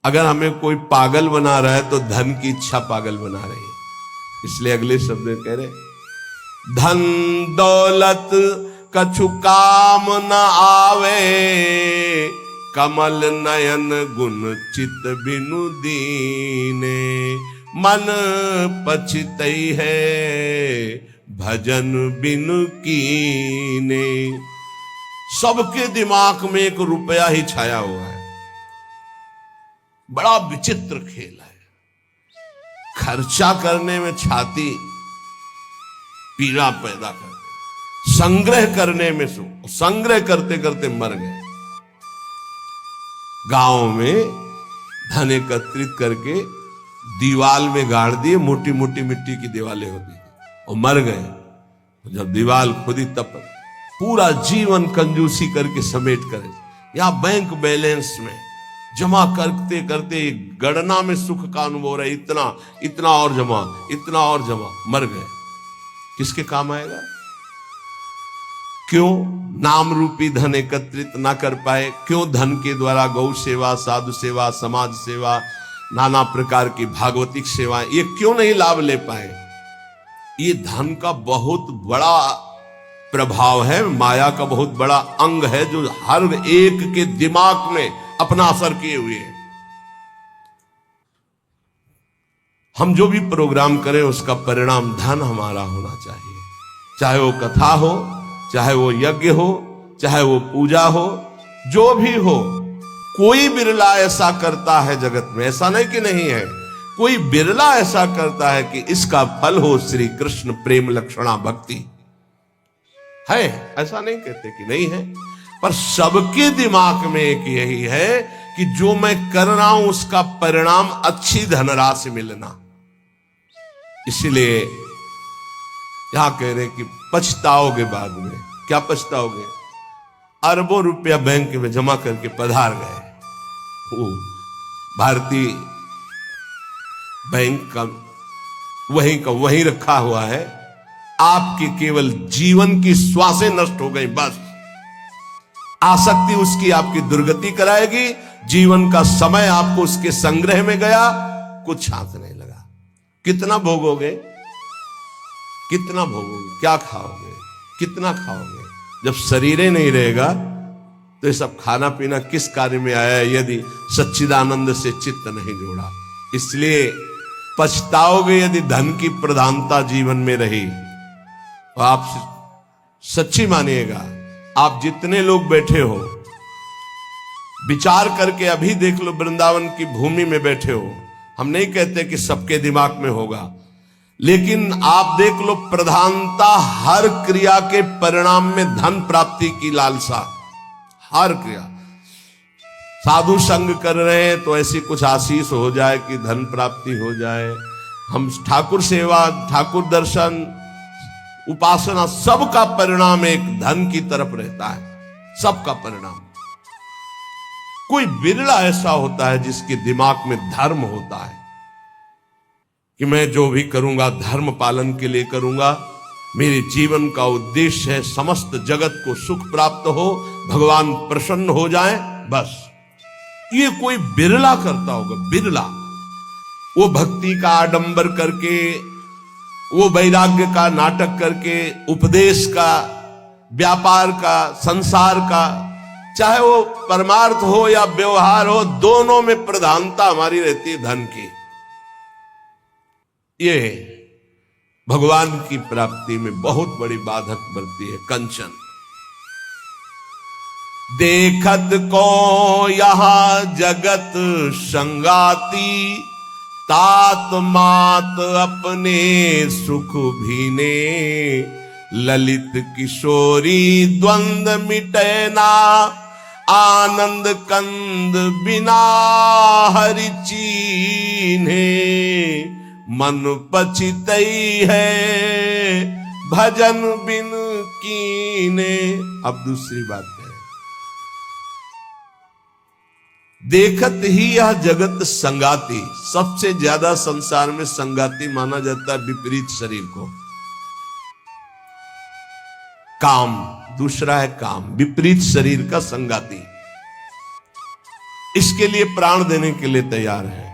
अगर हमें कोई पागल बना रहा है तो धन की इच्छा पागल बना रही है। इसलिए अगले शब्द में कह रहे, धन दौलत कछु काम न आवे, कमल नयन गुण चित बिनु दीने, मन पछतई है भजन बिनु कीने। सबके दिमाग में एक रुपया ही छाया हुआ है। बड़ा विचित्र खेल है। खर्चा करने में छाती पीड़ा पैदा कर, संग्रह करने में संग्रह करते करते मर गए। गांव में धन एकत्रित करके दीवाल में गाड़ दिए, मोटी मोटी मिट्टी की दीवालें होती थी, और मर गए। जब दीवाल खुदी तब पूरा जीवन कंजूसी करके समेट कर या बैंक बैलेंस में जमा करते करते गणना में सुख का अनुभव हो रहा है। इतना इतना और जमा, इतना और जमा, मर गए। किसके काम आएगा? क्यों नाम रूपी धन एकत्रित ना कर पाए? क्यों धन के द्वारा गौ सेवा, साधु सेवा, समाज सेवा, नाना प्रकार की भागवतिक सेवाएं, ये क्यों नहीं लाभ ले पाए? ये धन का बहुत बड़ा प्रभाव है, माया का बहुत बड़ा अंग है, जो हर एक के दिमाग में अपना असर किए हुए हैं। हम जो भी प्रोग्राम करें उसका परिणाम धन हमारा होना चाहिए। चाहे वो कथा हो, चाहे वो यज्ञ हो, चाहे वो पूजा हो, जो भी हो। कोई बिरला ऐसा करता है जगत में, ऐसा नहीं कि नहीं है, कोई बिरला ऐसा करता है कि इसका फल हो श्री कृष्ण प्रेम लक्षणा भक्ति। है, ऐसा नहीं कहते कि नहीं है, पर सबके दिमाग में एक यही है कि जो मैं कर रहा हूं उसका परिणाम अच्छी धनराशि मिलना। इसलिए यहां कह रहे कि पछताओगे बाद में। क्या पछताओगे? अरबों रुपया बैंक में जमा करके पधार गए, वो भारतीय बैंक का वहीं रखा हुआ है, आपके केवल जीवन की श्वासें नष्ट हो गई। बस आसक्ति उसकी आपकी दुर्गति कराएगी। जीवन का समय आपको उसके संग्रह में गया, कुछ हाथ नहीं लगा। कितना भोगोगे? कितना भोगोगे? क्या खाओगे? कितना खाओगे? जब शरीर ही नहीं रहेगा तो ये सब खाना पीना किस कार्य में आया है, यदि सच्चिदानंद से चित्त नहीं जोड़ा। इसलिए पछताओगे यदि धन की प्रधानता जीवन में रही। तो आप सच्ची मानिएगा, आप जितने लोग बैठे हो, विचार करके अभी देख लो, वृंदावन की भूमि में बैठे हो। हम नहीं कहते कि सबके दिमाग में होगा, लेकिन आप देख लो, प्रधानता हर क्रिया के परिणाम में धन प्राप्ति की लालसा। हर क्रिया, साधु संग कर रहे हैं तो ऐसी कुछ आशीष हो जाए कि धन प्राप्ति हो जाए। हम ठाकुर सेवा, ठाकुर दर्शन, उपासना, सबका परिणाम एक धन की तरफ रहता है। सबका परिणाम। कोई बिरला ऐसा होता है जिसके दिमाग में धर्म होता है कि मैं जो भी करूंगा धर्म पालन के लिए करूंगा, मेरे जीवन का उद्देश्य है समस्त जगत को सुख प्राप्त हो, भगवान प्रसन्न हो जाए, बस। ये कोई बिरला करता होगा, बिरला। वो भक्ति का आडंबर करके, वो वैराग्य का नाटक करके, उपदेश का, व्यापार का, संसार का, चाहे वो परमार्थ हो या व्यवहार हो, दोनों में प्रधानता हमारी रहती है धन की। ये भगवान की प्राप्ति में बहुत बड़ी बाधक बनती है। कंचन देखत को यहां जगत संगाती, तात मात अपने सुख भीने, ललित किशोरी द्वंद मिटे ना, आनंद कंद बिना हरि चीन्हे, मन पछितई है भजन बिन कीने। अब दूसरी बात है, देखत ही यह जगत संगाती। सबसे ज्यादा संसार में संगाती माना जाता है विपरीत शरीर को। काम, दूसरा है काम, विपरीत शरीर का संगाती। इसके लिए प्राण देने के लिए तैयार है।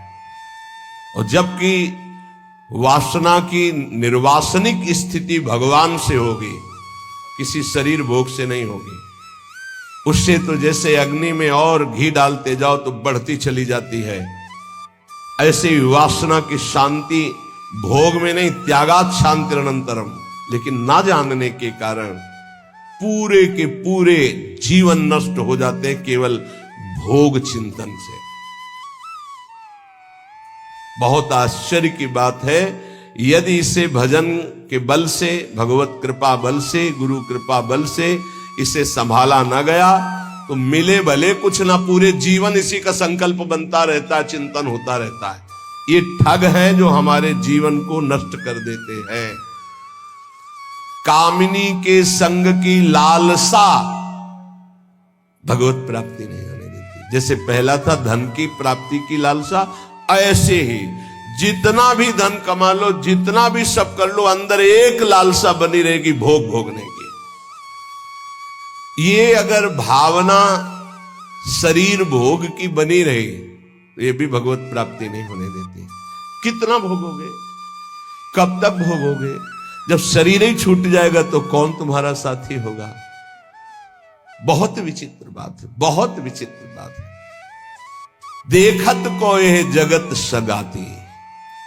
और जबकि वासना की निर्वासनिक स्थिति भगवान से होगी, किसी शरीर भोग से नहीं होगी। उससे तो जैसे अग्नि में और घी डालते जाओ तो बढ़ती चली जाती है, ऐसे ही वासना की शांति भोग में नहीं, त्यागात शांति अनंतरम। लेकिन ना जानने के कारण पूरे के पूरे जीवन नष्ट हो जाते हैं केवल भोग चिंतन से। बहुत आश्चर्य की बात है, यदि इसे भजन के बल से, भगवत कृपा बल से, गुरु कृपा बल से इसे संभाला न गया तो मिले भले कुछ ना, पूरे जीवन इसी का संकल्प बनता रहता है, चिंतन होता रहता है। ये ठग है जो हमारे जीवन को नष्ट कर देते हैं। कामिनी के संग की लालसा भगवत प्राप्ति नहीं होने देती। जैसे पहला था धन की प्राप्ति की लालसा, ऐसे ही जितना भी धन कमा लो, जितना भी सब कर लो, अंदर एक लालसा बनी रहेगी भोग भोगने की। ये अगर भावना शरीर भोग की बनी रहे तो ये भी भगवत प्राप्ति नहीं होने देती। कितना भोगोगे, कब तक भोगोगे? जब शरीर ही छूट जाएगा तो कौन तुम्हारा साथी होगा? बहुत विचित्र बात है, बहुत विचित्र बात है। देखत को यह जगत सगाती।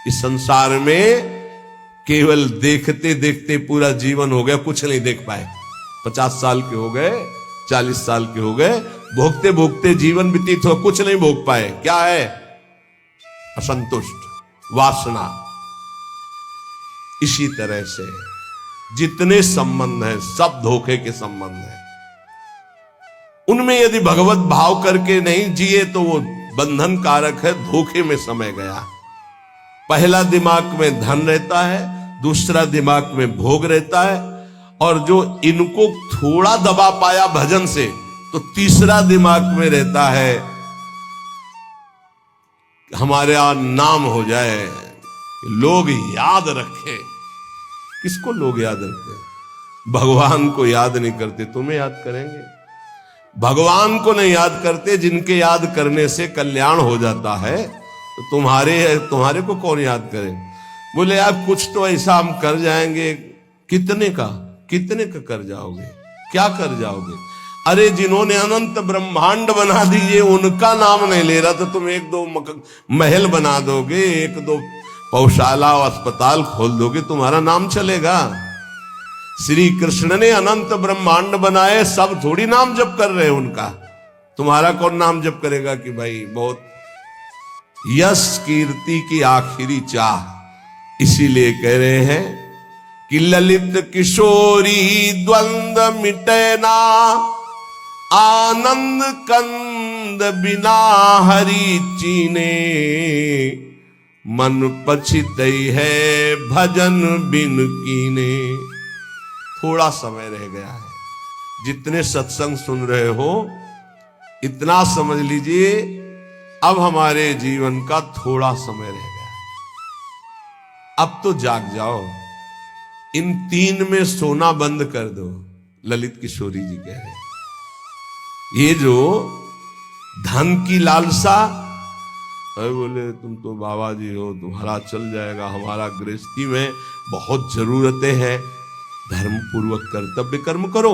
इस संसार में केवल देखते देखते पूरा जीवन हो गया, कुछ नहीं देख पाए। 50 साल के हो गए, 40 साल के हो गए, भोगते भोगते जीवन व्यतीत हो, कुछ नहीं भोग पाए। क्या है? असंतुष्ट, वासना। इसी तरह से जितने संबंध हैं सब धोखे के संबंध हैं। उनमें यदि भगवत भाव करके नहीं जिए तो वो बंधन कारक है, धोखे में समय गया। पहला दिमाग में धन रहता है, दूसरा दिमाग में भोग रहता है, और जो इनको थोड़ा दबा पाया भजन से तो तीसरा दिमाग में रहता है हमारे यहां नाम हो जाए, लोग याद रखें। किसको लोग याद रखते? भगवान को याद नहीं करते, तुम्हें याद करेंगे। भगवान को नहीं याद करते, जिनके याद करने से कल्याण हो जाता है, तो तुम्हारे को कौन याद करे? बोले यार कुछ तो ऐसा हम कर जाएंगे। कितने का कर जाओगे? क्या कर जाओगे? अरे जिन्होंने अनंत ब्रह्मांड बना दिए उनका नाम नहीं ले रहा तो तुम 1-2 महल बना दोगे, 1-2 पौशाला और अस्पताल खोल दोगे, तुम्हारा नाम चलेगा? श्री कृष्ण ने अनंत ब्रह्मांड बनाए, सब थोड़ी नाम जप कर रहे हैं उनका। तुम्हारा कौन नाम जप करेगा कि भाई बहुत यश कीर्ति की आखिरी चाह। इसीलिए कह रहे हैं कि ललित किशोरी द्वंद्व मिटे ना, आनंद कंद बिना हरि चीने, मन पछितई है भजन बिन कीने। थोड़ा समय रह गया है। जितने सत्संग सुन रहे हो इतना समझ लीजिए, अब हमारे जीवन का थोड़ा समय रह गया है। अब तो जाग जाओ, इन 3 में सोना बंद कर दो। ललित किशोरी जी कह रहे हैं ये जो धन की लालसा, अरे बोले तुम तो बाबा जी हो, तुम्हारा चल जाएगा, हमारा गृहस्थी में बहुत जरूरतें हैं, धर्म पूर्वक कर्तव्य कर्म करो,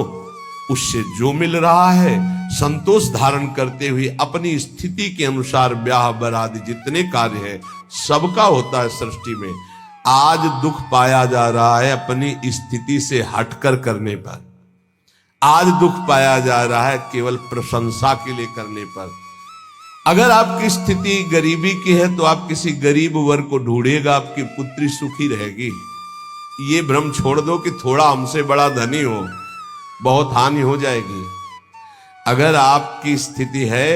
उससे जो मिल रहा है संतोष धारण करते हुए अपनी स्थिति के अनुसार ब्याह बरादी जितने कार्य है सबका होता है सृष्टि में। आज दुख पाया जा रहा है अपनी स्थिति से हटकर करने पर, आज दुख पाया जा रहा है केवल प्रशंसा के लिए करने पर। अगर आपकी स्थिति गरीबी की है तो आप किसी गरीब वर्ग को ढूंढिएगा, आपकी पुत्री सुखी रहेगी। ये भ्रम छोड़ दो कि थोड़ा हमसे बड़ा धनी हो, बहुत हानि हो जाएगी। अगर आपकी स्थिति है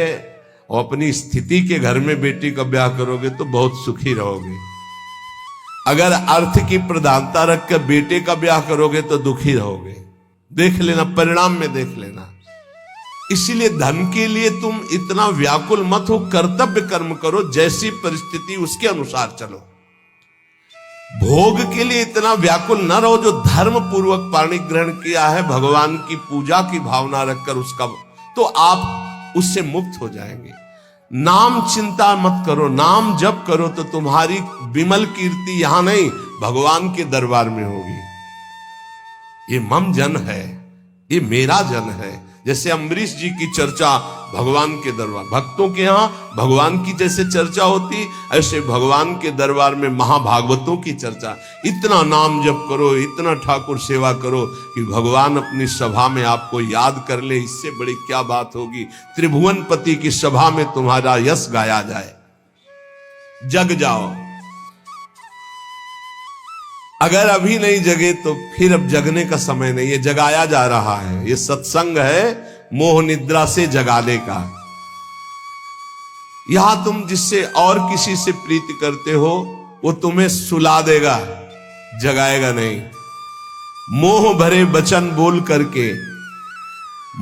और अपनी स्थिति के घर में बेटी का ब्याह करोगे तो बहुत सुखी रहोगे। अगर अर्थ की प्रधानता रखकर बेटे का ब्याह करोगे तो दुखी रहोगे। देख लेना, परिणाम में देख लेना। इसीलिए धन के लिए तुम इतना व्याकुल मत हो, कर्तव्य कर्म करो, जैसी परिस्थिति उसके अनुसार चलो। भोग के लिए इतना व्याकुल न रहो, जो धर्म पूर्वक पाणी ग्रहण किया है भगवान की पूजा की भावना रखकर उसका, तो आप उससे मुक्त हो जाएंगे। नाम चिंता मत करो, नाम जप करो तो तुम्हारी विमल कीर्ति यहां नहीं भगवान के दरबार में होगी। ये मम जन है, ये मेरा जन है। जैसे अम्बरीश जी की चर्चा भगवान के दरबार, भक्तों के यहां भगवान की जैसे चर्चा होती, ऐसे भगवान के दरबार में महाभागवतों की चर्चा। इतना नाम जप करो, इतना ठाकुर सेवा करो कि भगवान अपनी सभा में आपको याद कर ले। इससे बड़ी क्या बात होगी। त्रिभुवनपति की सभा में तुम्हारा यश गाया जाए। जग जाओ। अगर अभी नहीं जगे तो फिर अब जगने का समय नहीं है, जगाया जा रहा है। ये सत्संग है मोह निद्रा से जगाने का। यहां तुम जिससे और किसी से प्रीति करते हो वो तुम्हें सुला देगा, जगाएगा नहीं। मोह भरे वचन बोल करके,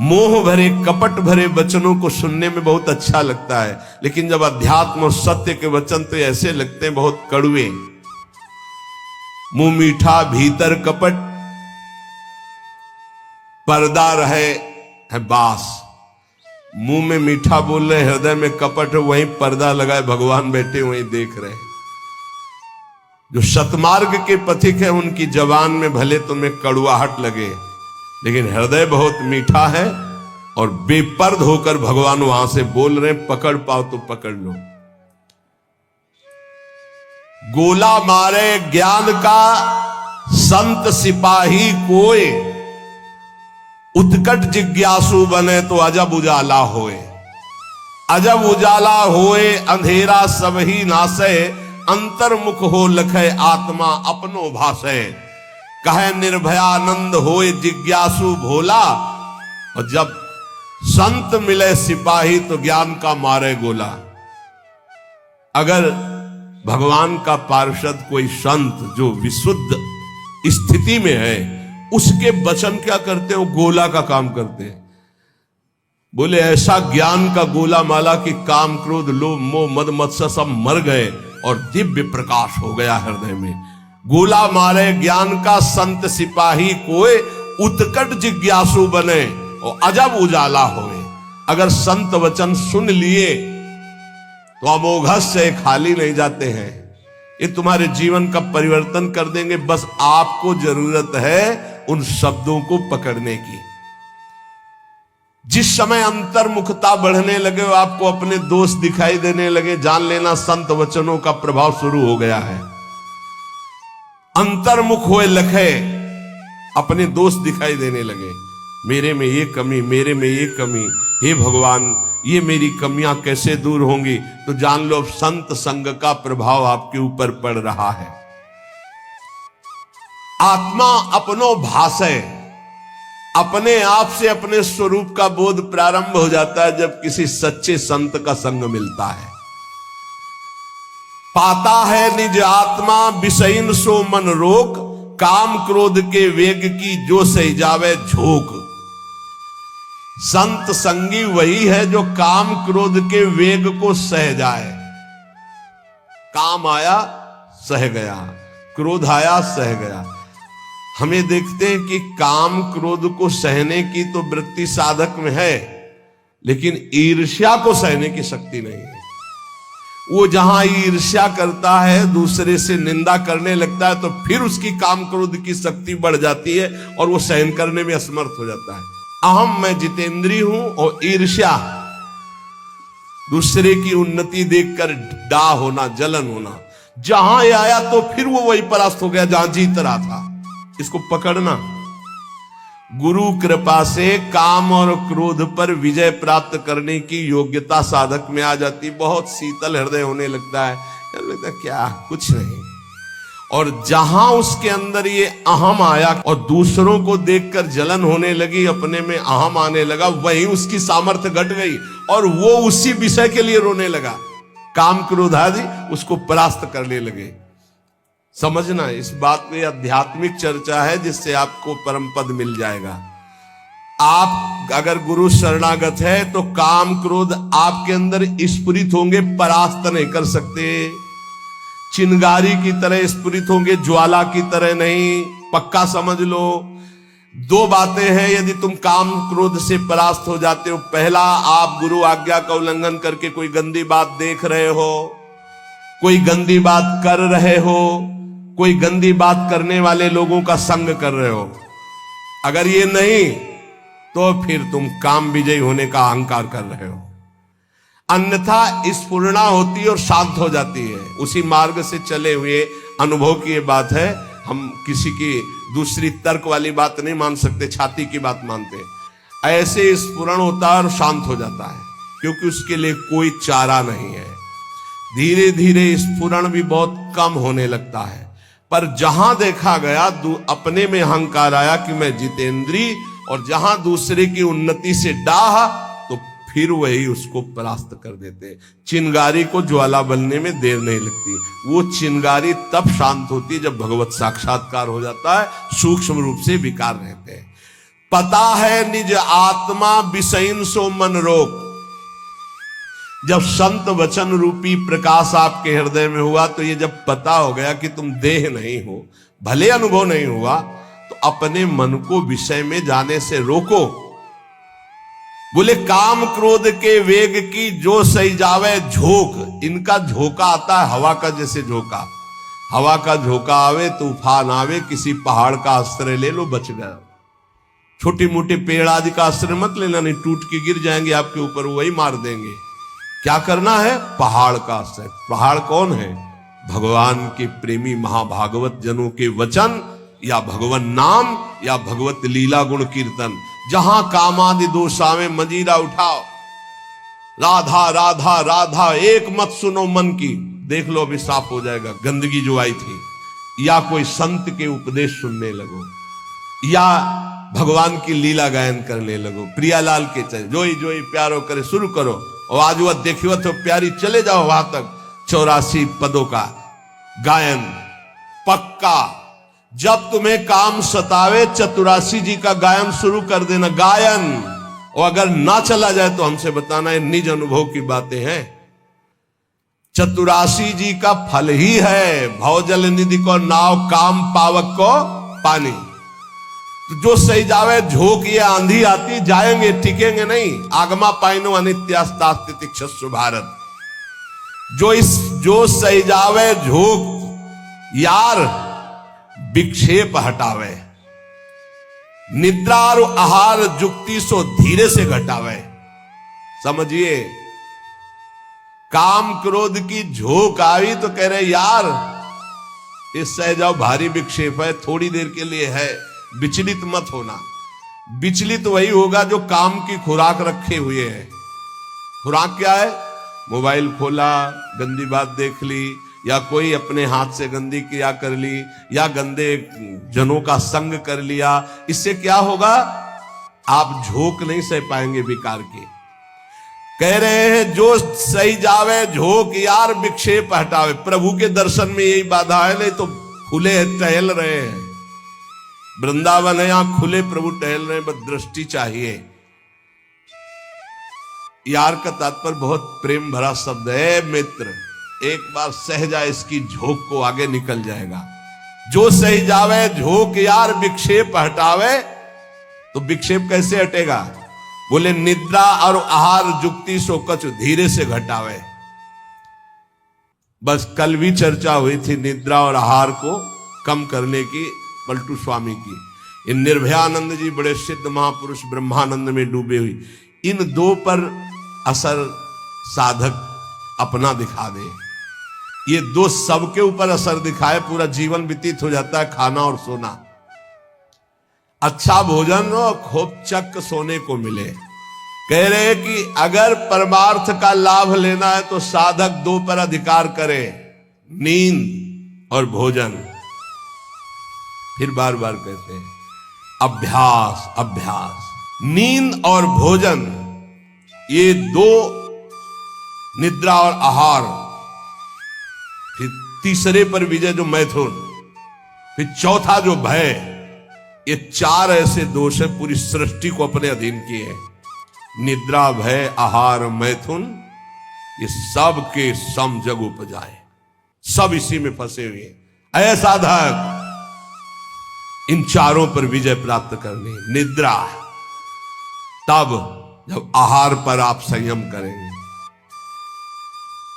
मोह भरे कपट भरे वचनों को सुनने में बहुत अच्छा लगता है, लेकिन जब अध्यात्म और सत्य के वचन तो ऐसे लगते हैं बहुत कड़वे। मुंह मीठा भीतर कपट, पर्दा रहे है बास। मुंह में मीठा बोल रहे, हृदय में कपट है, वहीं पर्दा लगाए भगवान बैठे वहीं देख रहे। जो सतमार्ग के पथिक है उनकी जबान में भले तुम्हें कड़वाहट लगे, लेकिन हृदय बहुत मीठा है और बेपर्द होकर भगवान वहां से बोल रहे। पकड़ पाओ तो पकड़ लो। गोला मारे ज्ञान का संत सिपाही कोय, उत्कट जिज्ञासु बने तो अजब उजाला होए। अजब उजाला होए अंधेरा सब ही नासे, अंतर्मुख हो लखे आत्मा अपनो भासे। कहे निर्भयानंद होए जिज्ञासु भोला, और जब संत मिले सिपाही तो ज्ञान का मारे गोला। अगर भगवान का पार्षद कोई संत जो विशुद्ध स्थिति में है, उसके वचन क्या करते हो, गोला का काम करते हैं। बोले ऐसा ज्ञान का गोला माला कि काम क्रोध लोभ मोह मद मत्सर सब मर गए और दिव्य प्रकाश हो गया हृदय में। गोला मारे ज्ञान का संत सिपाही कोई, उत्कट जिज्ञासु बने और अजब उजाला होए। अगर संत वचन सुन लिए तो अमोघस से खाली नहीं जाते हैं, ये तुम्हारे जीवन का परिवर्तन कर देंगे। बस आपको जरूरत है उन शब्दों को पकड़ने की। जिस समय अंतर्मुखता बढ़ने लगे, आपको अपने दोष दिखाई देने लगे, जान लेना संत वचनों का प्रभाव शुरू हो गया है। अंतर्मुख हुए लखे, अपने दोष दिखाई देने लगे। मेरे में ये कमी, मेरे में ये कमी, हे भगवान ये मेरी कमियां कैसे दूर होंगी। तो जान लो संत संग का प्रभाव आपके ऊपर पड़ रहा है। आत्मा अपनो भाषे, अपने आप से अपने स्वरूप का बोध प्रारंभ हो जाता है जब किसी सच्चे संत का संग मिलता है। पाता है निज आत्मा विषयन सो मन रोक, काम क्रोध के वेग की जो सही जावे झोंक। संत संगी वही है जो काम क्रोध के वेग को सह जाए। काम आया सह गया, क्रोध आया सह गया। हमें देखते हैं कि काम क्रोध को सहने की तो वृत्ति साधक में है, लेकिन ईर्ष्या को सहने की शक्ति नहीं है। वो जहां ईर्ष्या करता है, दूसरे से निंदा करने लगता है, तो फिर उसकी काम क्रोध की शक्ति बढ़ जाती है और वो सहन करने में असमर्थ हो जाता है। अहम मैं जितेंद्री हूं और ईर्ष्या दूसरे की उन्नति देखकर डा होना, जलन होना, जहां आया तो फिर वो वही परास्त हो गया जहां जीत रहा था। इसको पकड़ना। गुरु कृपा से काम और क्रोध पर विजय प्राप्त करने की योग्यता साधक में आ जाती। बहुत शीतल हृदय होने लगता है, लगता है क्या कुछ नहीं। और जहां उसके अंदर ये अहम आया और दूसरों को देखकर जलन होने लगी, अपने में अहम आने लगा, वहीं उसकी सामर्थ्य घट गई और वो उसी विषय के लिए रोने लगा। काम क्रोध आदि उसको परास्त करने लगे। समझना, इस बात में आध्यात्मिक चर्चा है जिससे आपको परम पद मिल जाएगा। आप अगर गुरु शरणागत है तो काम क्रोध आपके अंदर स्फुरित होंगे, परास्त नहीं कर सकते। चिंगारी की तरह स्फुरित होंगे, ज्वाला की तरह नहीं, पक्का समझ लो। दो बातें हैं यदि तुम काम क्रोध से परास्त हो जाते हो। पहला, आप गुरु आज्ञा का उल्लंघन करके कोई गंदी बात देख रहे हो, कोई गंदी बात कर रहे हो, कोई गंदी बात करने वाले लोगों का संग कर रहे हो। अगर ये नहीं तो फिर तुम काम विजयी होने का अहंकार कर रहे हो। अन्यथा स्फुरणा होती है और शांत हो जाती है। उसी मार्ग से चले हुए अनुभव की ये बात है। हम किसी की दूसरी तर्क वाली बात नहीं मान सकते, छाती की बात मानते। ऐसे स्फुरण होता है और शांत हो जाता है, क्योंकि उसके लिए कोई चारा नहीं है। धीरे धीरे स्फुरण भी बहुत कम होने लगता है। पर जहां देखा गया अपने में अहंकार आया कि मैं जितेंद्री, और जहां दूसरे की उन्नति से डाह, तो फिर वही उसको परास्त कर देते। चिंगारी को ज्वाला बनने में देर नहीं लगती। वो चिंगारी तब शांत होती है जब भगवत साक्षात्कार हो जाता है, सूक्ष्म रूप से विकार रहते हैं। पता है निज आत्मा विषयन सो मन रोक। जब संत वचन रूपी प्रकाश आपके हृदय में हुआ, तो ये जब पता हो गया कि तुम देह नहीं हो, भले अनुभव नहीं हुआ, तो अपने मन को विषय में जाने से रोको। बोले काम क्रोध के वेग की जो सही जावे झोंक। इनका झोंका आता है हवा का, जैसे झोंका, हवा का झोंका आवे, तूफान आवे, किसी पहाड़ का आश्रय ले लो, बच गया। छोटी मोटी पेड़ आदि का आश्रय मत लेना, नहीं टूट के गिर जाएंगे आपके ऊपर, वही मार देंगे। क्या करना है? पहाड़ का आश्रय। पहाड़ कौन है? भगवान के प्रेमी महाभागवत जनों के वचन, या भगवान नाम, या भगवत लीला गुण कीर्तन। जहां कामादि दोष आवे मंजीरा उठाओ, राधा राधा राधा एक मत सुनो मन की। देख लो अभी साफ हो जाएगा गंदगी जो आई थी। या कोई संत के उपदेश सुनने लगो, या भगवान की लीला गायन करने लगो। प्रियालाल के चले जोई जोई प्यारो करे शुरू करो, और आज वह देखियो तो प्यारी, चले जाओ वहां तक। 84 पदों का गायन पक्का। जब तुम्हें काम सतावे, चतुरासी जी का गायन शुरू कर देना, गायन। और अगर ना चला जाए तो हमसे बताना, ये निज अनुभव की बातें हैं। चतुरासी जी का फल ही है भवजल निधि को नाव, काम पावक को पानी। तो जो सही जावे झोंक, ये आंधी आती जाएंगे, टिकेंगे नहीं। आगमा पाइनो अनित्यास्तास्ति क्षस्व भारत। जो सही जावे झोंक यार विक्षेप हटावे। निद्रा और आहार जुक्ति सो धीरे से घटावे। समझिए, काम क्रोध की झोंक आई तो कह रहे यार इस सह जाओ, भारी विक्षेप है, थोड़ी देर के लिए है, विचलित मत होना। विचलित वही होगा जो काम की खुराक रखे हुए है। खुराक क्या है? मोबाइल खोला, गंदी बात देख ली, या कोई अपने हाथ से गंदी क्रिया कर ली, या गंदे जनों का संग कर लिया। इससे क्या होगा? आप झोंक नहीं सह पाएंगे विकार की। कह रहे हैं जो सही जावे झोंक यार विक्षेप हटावे। प्रभु के दर्शन में यही बाधा है, नहीं तो खुले टहल रहे हैं। वृंदावन है, यहां खुले प्रभु टहल रहे हैं, बस दृष्टि चाहिए। यार का तात्पर्य बहुत प्रेम भरा शब्द है। मित्र एक बार सह जाए इसकी झोंक को, आगे निकल जाएगा। जो सही जावे झोंक यार विक्षेप हटावे। तो विक्षेप कैसे हटेगा? बोले निद्रा और आहार जुक्ति सो कछ धीरे से घटावे। बस कल भी चर्चा हुई थी निद्रा और आहार को कम करने की, पलटू स्वामी की। इन निर्भयानंद जी बड़े सिद्ध महापुरुष ब्रह्मानंद में डूबे हुई। इन दो पर असर साधक अपना दिखा दे। ये दो सबके ऊपर असर दिखाए, पूरा जीवन व्यतीत हो जाता है खाना और सोना। अच्छा भोजन और खूब चक सोने को मिले। कह रहे कि अगर परमार्थ का लाभ लेना है तो साधक दो पर अधिकार करे, नींद और भोजन। फिर बार बार कहते हैं अभ्यास अभ्यास। नींद और भोजन, ये दो, निद्रा और आहार। फिर तीसरे पर विजय जो मैथुन, फिर चौथा जो भय। ये चार ऐसे दोष है पूरी सृष्टि को अपने अधीन किए। निद्रा, भय, आहार, मैथुन, ये सब के सम जग उपजाए, सब इसी में फंसे हुए। ऐसा साधक इन चारों पर विजय प्राप्त करनी। निद्रा, तब जब आहार पर आप संयम करेंगे।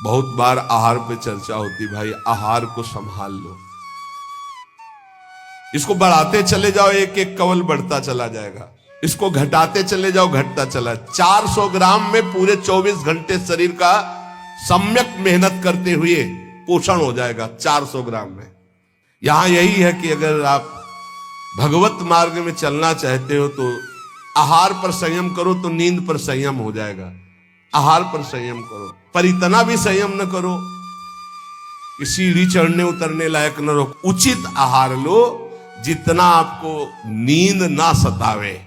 बहुत बार आहार पे चर्चा होती, भाई आहार को संभाल लो, इसको बढ़ाते चले जाओ, एक एक कवल बढ़ता चला जाएगा, इसको घटाते चले जाओ, घटता चला। 400 ग्राम में पूरे 24 घंटे शरीर का सम्यक मेहनत करते हुए पोषण हो जाएगा 400 ग्राम में। यहां यही है कि अगर आप भगवत मार्ग में चलना चाहते हो तो आहार पर संयम करो, तो नींद पर संयम हो जाएगा। आहार पर संयम करो, पर इतना भी संयम न करो कि सीढ़ी चढ़ने उतरने लायक न रहो। उचित आहार लो जितना आपको नींद ना सतावे।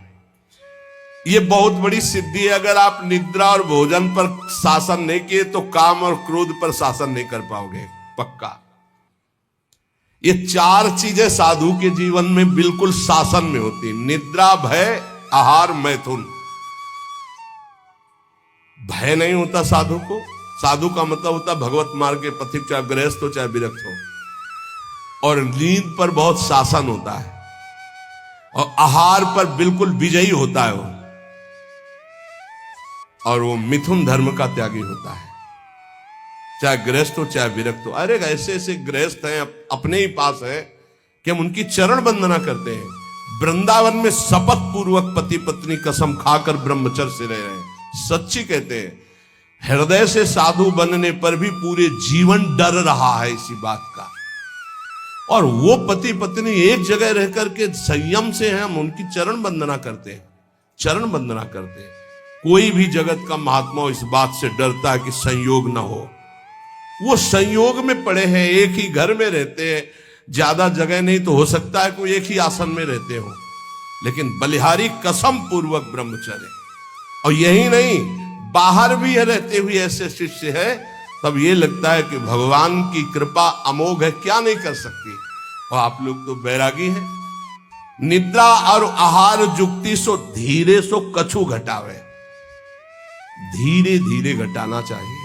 ये बहुत बड़ी सिद्धि है। अगर आप निद्रा और भोजन पर शासन नहीं किए तो काम और क्रोध पर शासन नहीं कर पाओगे, पक्का। ये चार चीजें साधु के जीवन में बिल्कुल शासन में होती। निद्रा, भय, आहार, मैथुन। भय नहीं होता साधु को। साधु का मतलब होता भगवत मार्ग के पथिक, चाहे गृहस्थ हो चाहे विरक्त हो। और नींद पर बहुत शासन होता है, और आहार पर बिल्कुल विजयी होता है वो, और वो मिथुन धर्म का त्यागी होता है, चाहे गृहस्थ हो चाहे विरक्त हो। अरे ऐसे ऐसे गृहस्थ हैं अपने ही पास है कि हम उनकी चरण वंदना करते हैं। वृंदावन में शपथ पूर्वक पति पत्नी कसम खाकर ब्रह्मचर्य से रह रहे हैं। सच्ची कहते हैं, हृदय से साधु बनने पर भी पूरे जीवन डर रहा है इसी बात का। और वो पति पत्नी एक जगह रह करके संयम से हैं, हम उनकी चरण वंदना करते हैं, चरण वंदना करते हैं। कोई भी जगत का महात्मा इस बात से डरता है कि संयोग ना हो। वो संयोग में पड़े हैं, एक ही घर में रहते हैं, ज्यादा जगह नहीं तो हो सकता है कोई एक ही आसन में रहते हो, लेकिन बलिहारी कसम पूर्वक ब्रह्मचर्य। और यही नहीं, बाहर भी रहते हुए ऐसे शिष्य है, तब ये लगता है कि भगवान की कृपा अमोघ है, क्या नहीं कर सकती। और आप लोग तो बैरागी हैं। निद्रा और आहार जुक्ति सो धीरे सो कछु घटावे। धीरे धीरे घटाना चाहिए।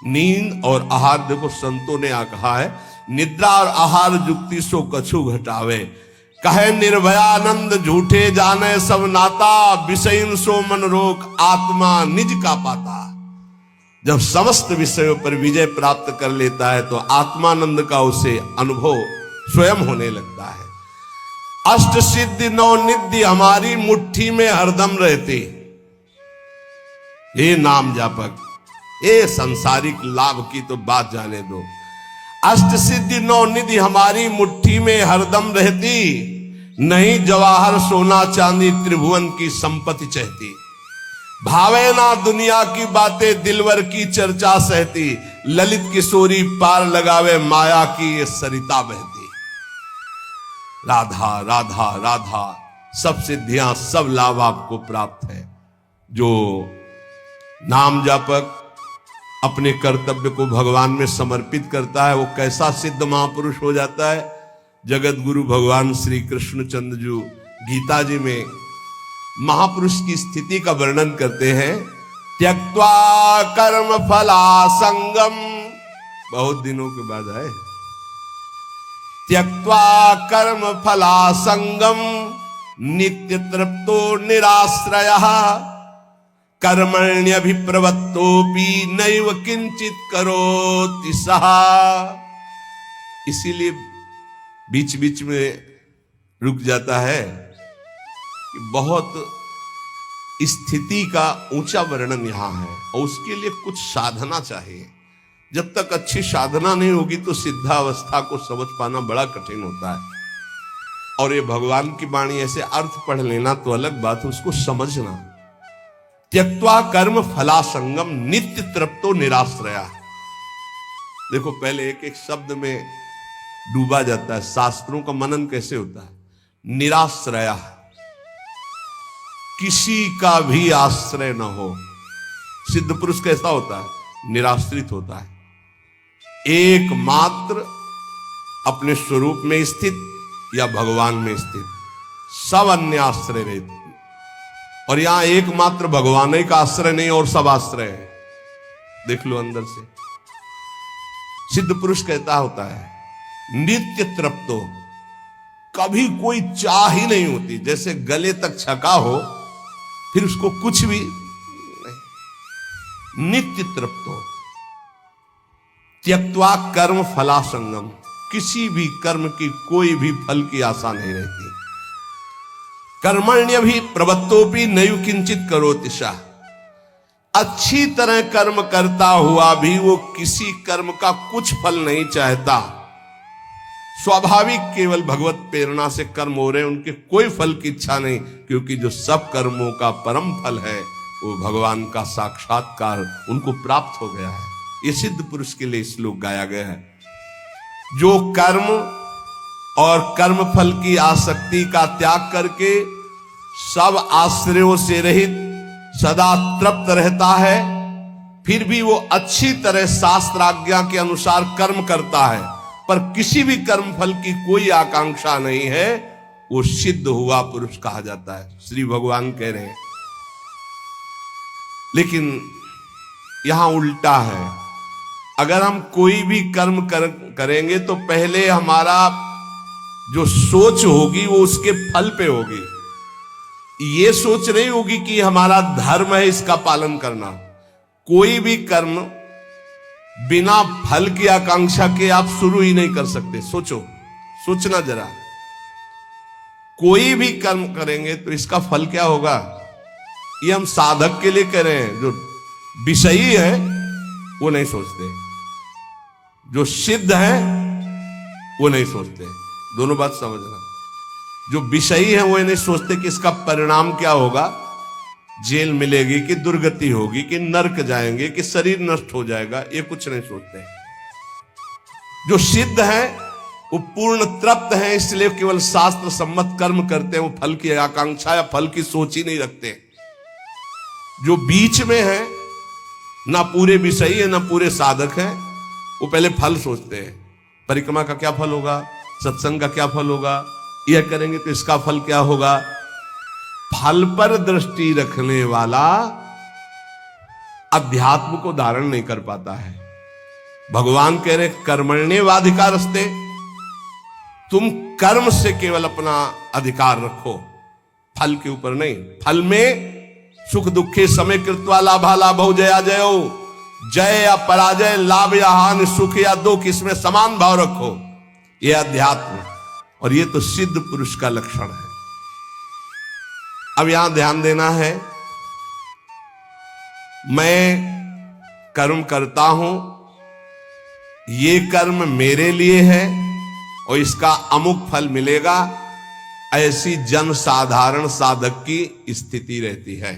नींद और आहार, देखो संतों ने कहा है, निद्रा और आहार जुक्ति सो कछु घटावे। कहे निर्भयानंद झूठे जाने सब नाता, विषयन सो मन रोक आत्मा निज का पाता। जब समस्त विषयों पर विजय प्राप्त कर लेता है तो आत्मानंद का उसे अनुभव स्वयं होने लगता है। अष्ट सिद्धि नौ निधि हमारी मुट्ठी में हरदम रहती। ये नाम जापक, ये सांसारिक लाभ की तो बात जाने दो। अष्ट सिद्धि नौ निधि हमारी मुट्ठी में हरदम रहती, नहीं जवाहर सोना चांदी त्रिभुवन की संपत्ति चाहती। भावे ना दुनिया की बातें दिलवर की चर्चा सहती, ललित किशोरी पार लगावे माया की ये सरिता बहती। राधा राधा राधा, सब सिद्धियां सब लाभ आपको प्राप्त है। जो नाम जापक अपने कर्तव्य को भगवान में समर्पित करता है वो कैसा सिद्ध महापुरुष हो जाता है। जगत गुरु भगवान श्री कृष्णचंद्र जी गीता जी में महापुरुष की स्थिति का वर्णन करते हैं। त्यक्त्वा कर्म फला संगम, बहुत दिनों के बाद आए। त्यक्त्वा कर्म फला संगम, नित्य तृप्तो निराश्रयः, कर्मण्यभिप्रवृत्तोपि नैव किंचित करोति सः। इसीलिए बीच बीच में रुक जाता है कि बहुत स्थिति का ऊंचा वर्णन यहां है, और उसके लिए कुछ साधना चाहिए। जब तक अच्छी साधना नहीं होगी तो सिद्धावस्था को समझ पाना बड़ा कठिन होता है। और ये भगवान की वाणी ऐसे अर्थ पढ़ लेना तो अलग बात है, उसको समझना। त्यक्त्वा कर्म फला संगम, नित्य तृप्तो निराश्रया। देखो पहले एक एक शब्द में डूबा जाता है। शास्त्रों का मनन कैसे होता है? निराश्रया, किसी का भी आश्रय न हो। सिद्ध पुरुष कैसा होता है? निराश्रित होता है, एकमात्र अपने स्वरूप में स्थित या भगवान में स्थित, सब अन्य आश्रय रहते। और यहां एकमात्र भगवान ही का आश्रय नहीं और सब आश्रय है। देख लो अंदर से। सिद्ध पुरुष कहता होता है नित्य तृप्तो, कभी कोई चाह ही नहीं होती, जैसे गले तक छका हो फिर उसको कुछ भी नहीं, नित्य तृप्त हो। त्यक्त्वा कर्म फलासंगम, किसी भी कर्म की कोई भी फल की आशा नहीं रहती। कर्मण्य भी प्रवत्तोपि नयु किंचित करोति सः, अच्छी तरह कर्म करता हुआ भी वो किसी कर्म का कुछ फल नहीं चाहता। स्वाभाविक केवल भगवत प्रेरणा से कर्म हो रहे हैं, उनके कोई फल की इच्छा नहीं, क्योंकि जो सब कर्मों का परम फल है वो भगवान का साक्षात्कार उनको प्राप्त हो गया है। ये सिद्ध पुरुष के लिए श्लोक गाया गया है। जो कर्म और कर्म फल की आसक्ति का त्याग करके सब आश्रयों से रहित सदा तृप्त रहता है, फिर भी वो अच्छी तरह शास्त्राज्ञा के अनुसार कर्म करता है, पर किसी भी कर्म फल की कोई आकांक्षा नहीं है, वो सिद्ध हुआ पुरुष कहा जाता है, श्री भगवान कह रहे हैं। लेकिन यहां उल्टा है। अगर हम कोई भी कर्म करेंगे तो पहले हमारा जो सोच होगी वो उसके फल पे होगी। ये सोच नहीं होगी कि हमारा धर्म है इसका पालन करना। कोई भी कर्म बिना फल की आकांक्षा के आप शुरू ही नहीं कर सकते। सोचना जरा, कोई भी कर्म करेंगे तो इसका फल क्या होगा, ये हम साधक के लिए कह रहे हैं। जो विषयी है वो नहीं सोचते, जो सिद्ध है वो नहीं सोचते। दोनों बात समझना। जो विषयी है वो नहीं सोचते कि इसका परिणाम क्या होगा, जेल मिलेगी कि दुर्गति होगी कि नरक जाएंगे कि शरीर नष्ट हो जाएगा, ये कुछ नहीं सोचते। जो सिद्ध है वो पूर्ण तृप्त है, इसलिए केवल शास्त्र सम्मत कर्म करते हैं, वो फल की आकांक्षा या फल की सोच ही नहीं रखते। जो बीच में है, ना पूरे विषयी है ना पूरे साधक है, वो पहले फल सोचते हैं। परिक्रमा का क्या फल होगा, सत्संग का क्या फल होगा, यह करेंगे तो इसका फल क्या होगा। फल पर दृष्टि रखने वाला अध्यात्म को धारण नहीं कर पाता है। भगवान कह रहे कर्मण्येवाधिकारस्ते, तुम कर्म से केवल अपना अधिकार रखो, फल के ऊपर नहीं। फल में सुख दुखे समय कृत्वा लाभा लाभो जया जयो, जय या पराजय, लाभ या हानि, सुख या दुख, इसमें समान भाव रखो। यह अध्यात्म, और यह तो सिद्ध पुरुष का लक्षण है। अब यहां ध्यान देना है, मैं कर्म करता हूं, ये कर्म मेरे लिए है और इसका अमुक फल मिलेगा, ऐसी जन साधारण साधक की स्थिति रहती है।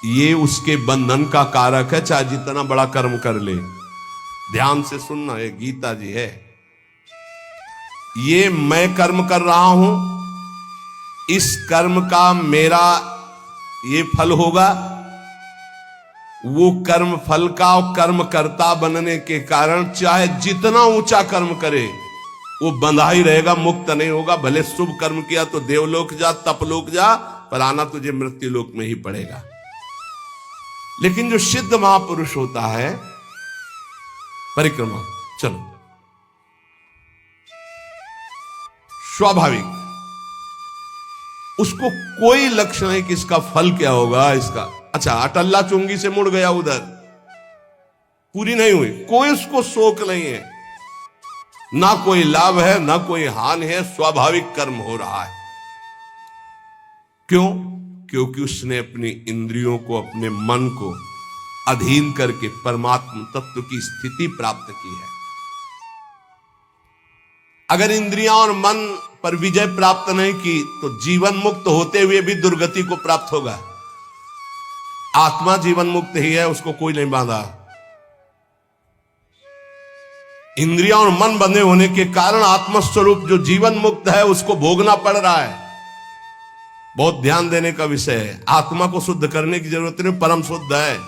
ये उसके बंधन का कारक है, चाहे जितना बड़ा कर्म कर ले। ध्यान से सुनना, ये गीता जी है। ये मैं कर्म कर रहा हूं, इस कर्म का मेरा ये फल होगा, वो कर्म फल का और कर्म कर्ता बनने के कारण चाहे जितना ऊंचा कर्म करे वो बंधा ही रहेगा, मुक्त नहीं होगा। भले शुभ कर्म किया तो देवलोक जा, तपलोक जा, पर आना तुझे मृत्यु लोक में ही पड़ेगा। लेकिन जो सिद्ध महापुरुष होता है, परिक्रमा चलो स्वाभाविक, उसको कोई लक्ष्य नहीं कि इसका फल क्या होगा। इसका अच्छा अटल्ला चुंगी से मुड़ गया, उधर पूरी नहीं हुई, कोई उसको शोक नहीं है, ना कोई लाभ है ना कोई हानि है, स्वाभाविक कर्म हो रहा है। क्यों? क्योंकि उसने अपनी इंद्रियों को, अपने मन को अधीन करके परमात्मा तत्व की स्थिति प्राप्त की है। अगर इंद्रियां और मन पर विजय प्राप्त नहीं की तो जीवन मुक्त होते हुए भी दुर्गति को प्राप्त होगा। आत्मा जीवन मुक्त ही है, उसको कोई नहीं बांधा। इंद्रियां और मन बंधे होने के कारण आत्मस्वरूप जो जीवन मुक्त है उसको भोगना पड़ रहा है। बहुत ध्यान देने का विषय है। आत्मा को शुद्ध करने की जरूरत नहीं, परम शुद्ध है।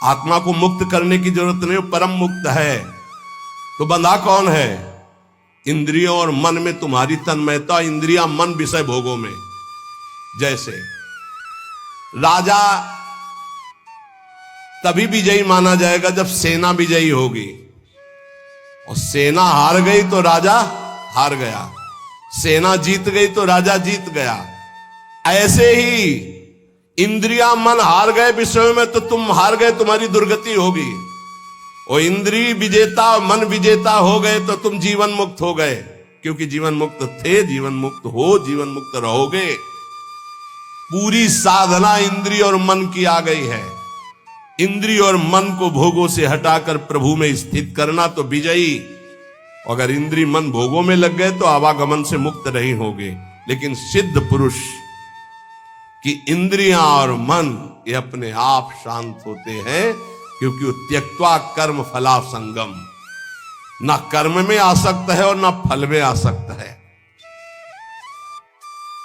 आत्मा को मुक्त करने की जरूरत नहीं, परम मुक्त है। तो बंधा कौन है? इंद्रियों और मन में तुम्हारी तन्मयता, इंद्रियां मन विषय भोगों में। जैसे राजा तभी विजयी माना जाएगा जब सेना विजयी होगी, और सेना हार गई तो राजा हार गया। सेना जीत गई तो राजा जीत गया। ऐसे ही इंद्रियां मन हार गए विषयों में तो तुम हार गए, तुम्हारी दुर्गति होगी। और इंद्रिय विजेता मन विजेता हो गए तो तुम जीवन मुक्त हो गए, क्योंकि जीवन मुक्त थे, जीवन मुक्त हो, जीवन मुक्त रहोगे। पूरी साधना इंद्रिय और मन की आ गई है। इंद्रिय और मन को भोगों से हटाकर प्रभु में स्थित करना तो विजयी। अगर इंद्रिय मन भोगों में लग गए तो आवागमन से मुक्त नहीं होगे। लेकिन सिद्ध पुरुष की इंद्रियां और मन ये अपने आप शांत होते हैं, क्योंकि वो त्यक्त्वा कर्म फला संगम, ना कर्म में आसक्त है और ना फल में आसक्त है।